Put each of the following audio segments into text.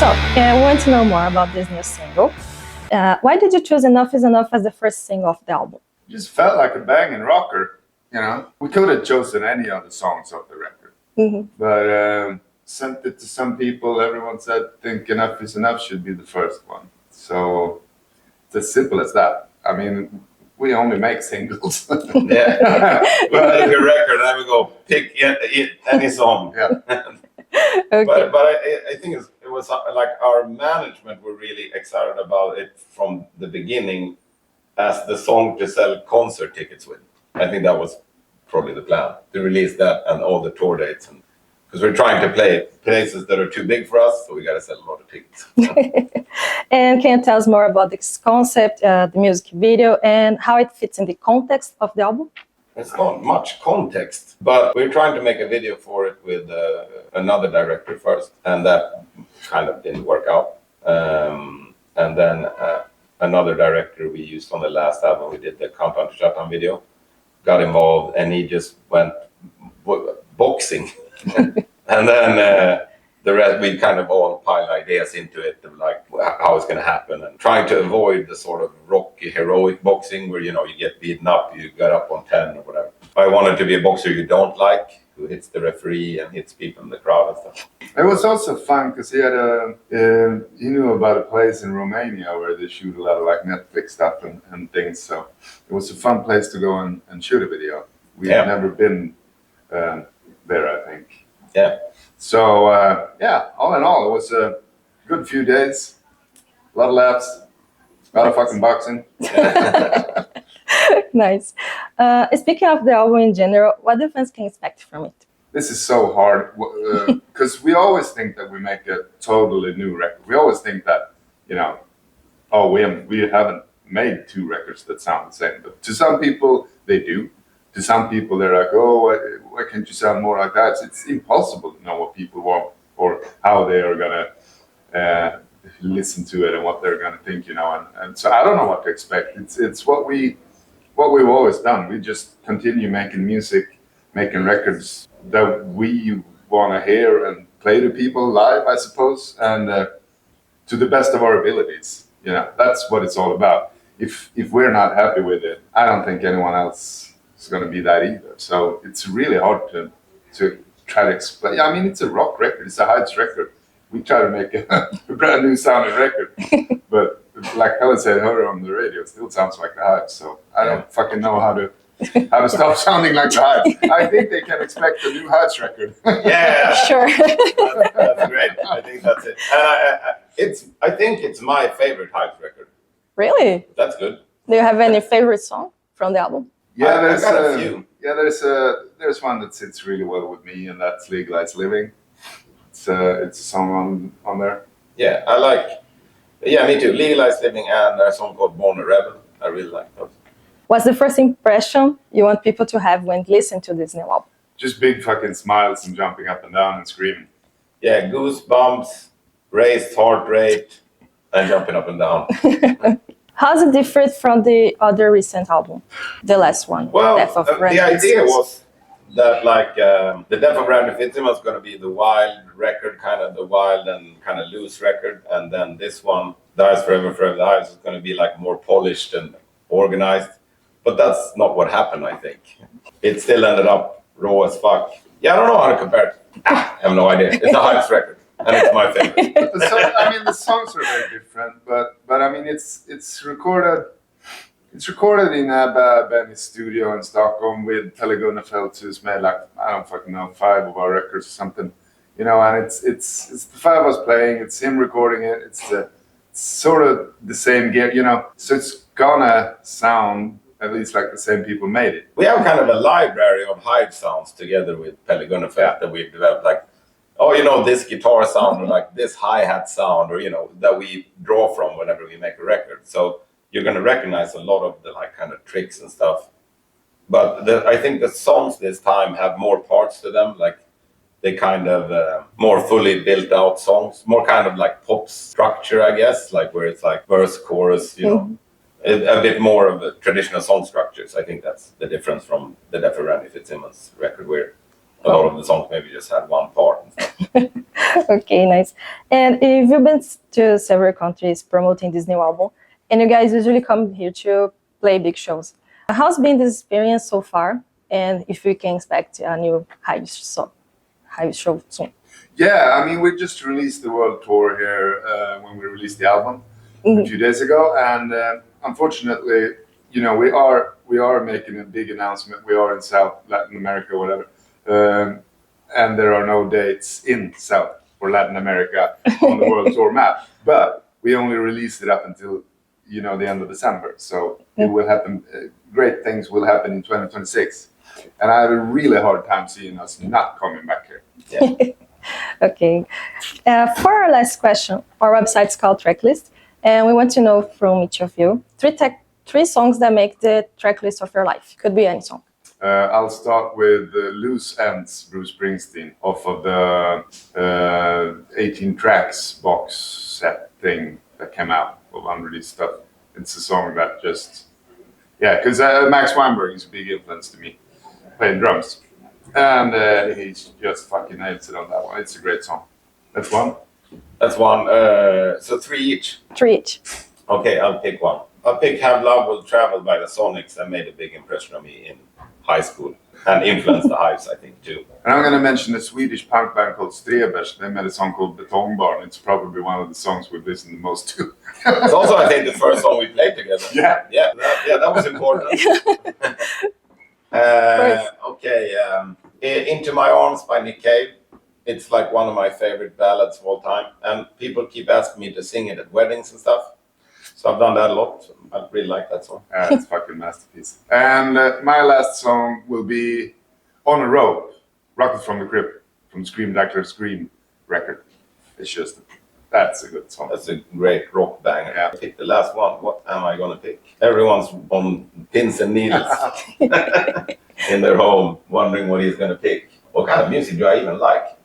So, I want to know more about this new single. Why did you choose Enough Is Enough as the first single of the album? It just felt like a banging rocker, you know. We could have chosen any other songs off the record. But sent it to some people, everyone said, think Enough Is Enough should be the first one. So it's as simple as that. I mean, we only make singles. Yeah. We make a record and we go pick any song. Yeah. Okay. But I think it was like our management were really excited about it from the beginning as the song to sell concert tickets with. I think that was probably the plan, to release that and all the tour dates. Because we're trying to play places that are too big for us, so we got to sell a lot of tickets. And can you tell us more about this concept, the music video, and how it fits in the context of the album? It's not much context, but we're trying to make a video for it with another director first, and that kind of didn't work out. And then another director we used on the last album, we did the Countdown to Shutdown video, got involved, and he just went boxing. And then the rest, we kind of all piled ideas into it, of like how it's going to happen, and trying to avoid the sort of rocky, heroic boxing where, you know, you get beaten up, you got up on 10 or whatever. I wanted to be a boxer you don't like, who hits the referee and hits people in the crowd and stuff. It was also fun because he knew about a place in Romania where they shoot a lot of like Netflix stuff and things. So it was a fun place to go and shoot a video. We've never been there, I think. Yeah. So, all in all, it was a good few days. A lot of laughs. A lot of fucking boxing. Nice. Speaking of the album in general, what do fans can expect from it? This is so hard because we always think that we make a totally new record. We always think that, you know, we haven't made two records that sound the same. But to some people, they do. To some people, they're like, oh, why can't you sound more like that? It's impossible to know what people want or how they are going to listen to it and what they're going to think, you know. And so I don't know what to expect. It's what we've always done. We just continue making music, making records that we want to hear and play to people live, I suppose, and to the best of our abilities. You know, that's what it's all about. If we're not happy with it, I don't think anyone else is going to be that either. So it's really hard to try to explain. I mean, it's a rock record. It's a Hives record. We try to make a brand new sounding record, but like Pelle said earlier on the radio, it still sounds like the Hives. So I don't fucking know how to stop sounding like the Hives. I think they can expect a new Hives record. Yeah, Sure. that's great. I think that's it. And I think it's my favorite Hives record. Really? That's good. Do you have any favorite song from the album? Yeah, I've got a few. Yeah, there's one that sits really well with me, and that's "Legalized Living." It's a song on there. Yeah, I like. Yeah, me too. Legalized Living, and there's a song called "Born a Rebel." I really like those. What's the first impression you want people to have when listening to this new album? Just big fucking smiles and jumping up and down and screaming. Yeah, goosebumps, raised heart rate, and jumping up and down. How's it different from the other recent album, the last one, Well, Death of Randy the idea Fitzsimmons? was that like the Death of Randy Fitzsimmons was going to be the wild record, kind of the wild and kind of loose record, and then this one, Dies Forever, Forever the Hives, is going to be like more polished and organized. But that's not what happened, I think. It still ended up raw as fuck. Yeah, I don't know how to compare it. I have no idea. It's a Hives record, and it's my favorite. The songs are very different, but I mean, it's recorded. It's recorded in Benny's studio in Stockholm with Pelle Almqvist, who's made like, I don't fucking know, 5 of our records or something, you know. And it's the 5 of us playing. It's him recording it. It's sort of the same gear, you know. So it's gonna sound at least like the same people made it. We have kind of a library of Hive sounds together with Pelle Almqvist that we've developed, like, oh, you know, this guitar sound or like this hi-hat sound, or, you know, that we draw from whenever we make a record. So you're going to recognize a lot of the like kind of tricks and stuff. But I think the songs this time have more parts to them, like they kind of more fully built out songs, more kind of like pop structure, I guess, like where it's like verse, chorus, you know. A bit more of the traditional song structures. I think that's the difference from the Death of Randy Fitzsimmons record, where A lot of the songs maybe just had one part. Okay, nice. And you've been to several countries promoting this new album, and you guys usually come here to play big shows. How's been this experience so far? And if we can expect a new Hives show soon? Yeah, I mean, we just released the world tour here when we released the album a few days ago, and unfortunately, you know, we are making a big announcement. We are in South Latin America, whatever, and there are no dates in South or Latin America on the world tour map. But we only released it up until, you know, the end of December. So it will happen. Great things will happen in 2026, and I have a really hard time seeing us not coming back here. Yeah. Okay. For our last question, our website's called Tracklist, and we want to know from each of you three songs that make the tracklist of your life. Could be any song. I'll start with Loose Ends, Bruce Springsteen, off of the 18 tracks box set thing that came out of unreleased stuff. It's a song that just, yeah, because Max Weinberg is a big influence to me, playing drums. And he's just fucking nails it on that one. It's a great song. That's one. That's one. So 3 each. 3 each. Okay, I'll pick one. I'll pick Have Love Will Travel by the Sonics. That made a big impression on me in high school and influenced the Hives, I think, too. And I'm going to mention a Swedish punk band called Strebers. They made a song called Betongbarn. It's probably one of the songs we've listened the most to. It's also, I think, the first song we played together. Yeah. That was important. Okay, Into My Arms by Nick Cave. It's like one of my favorite ballads of all time. And people keep asking me to sing it at weddings and stuff. So I've done that a lot. I really like that song. It's a fucking masterpiece. And my last song will be On a Rope, Rocket from the Crypt, from Scream Doctor Scream record. It's just, that's a good song. That's a great rock banger. Yeah. Pick the last one. What am I going to pick? Everyone's on pins and needles in their home, wondering what he's going to pick. What kind of music do I even like?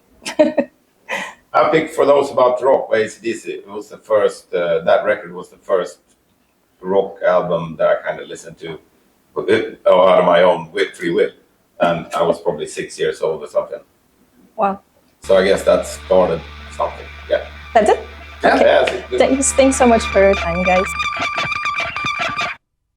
I picked For Those About to Rock by AC/DC. It was the first, that record was the first rock album that I kind of listened to out of my own free will. And I was probably 6 years old or something. Wow. So I guess that started something. Yeah. That's it? Yeah. Okay. Yeah, that's it. Thanks so much for your time, guys.